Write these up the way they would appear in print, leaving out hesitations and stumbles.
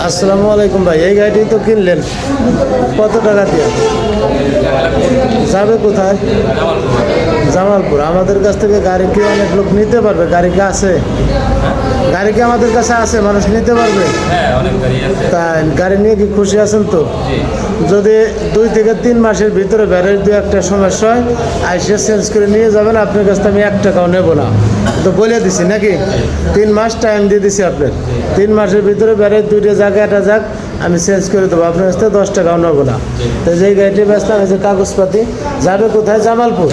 আসসালামু আলাইকুম ভাই, এই গাড়িটি তো কিনলেন কত টাকা দিয়ে? যাবে কোথায়? জামালপুর। আমাদের কাছ থেকে গাড়ি কি অনেক লোক নিতে পারবে? গাড়ি কি আছে? গাড়ি কি আমাদের কাছে আছে? মানুষ নিতে পারবে? তাই গাড়ি নিয়ে কি খুশি আছেন তো? যদি 2 থেকে 3 মাসের ভিতরে ব্যারেজ 2-1টা সমস্যা হয় আইসে চেঞ্জ করে নিয়ে যাবেন। আপনার কাছ থেকে আমি 1 টাকাও নেব না, তো বলে দিছি নাকি? 3 মাস টাইম দিয়ে দিছি আপনার। 3 মাসের ভিতরে ব্যারেজ 2টা যাক 1টা যাক আমি চেঞ্জ করে দেবো। আপনার কাছ থেকে 10 টাকাও নেব না। তো যেই গাড়িটি ব্যস্তাম এই যে কাগজপাতি যাবে কোথায়? জামালপুর।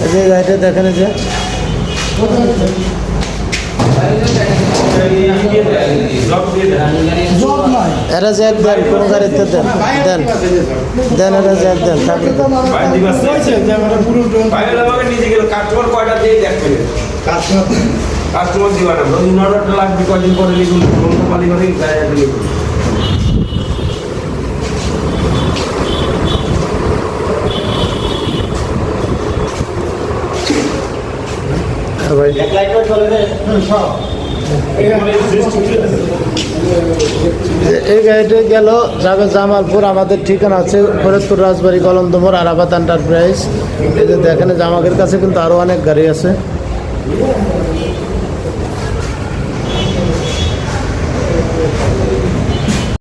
এই যে গাড়িটা দেখেন, যে এরা যে এক দেন, কোন গাড়িতে দেন দেন দেন, এরা যে এক দেন থাকলে কাস্টমার দিবা না, যদি অর্ডারটা লাগবে কয়দিন পরে লিখুন, কোম্পানি করে লিখুন। ভাই এই গাড়িটা গেল যাবে জামালপুর। আমাদের ঠিকানা আছে ফরিদপুর রাজবাড়ি কলন্দমোড় আরাফাত এন্টারপ্রাইজ। এই যে দেখেন, জামাকের কাছে কিন্তু আরও অনেক গাড়ি আছে।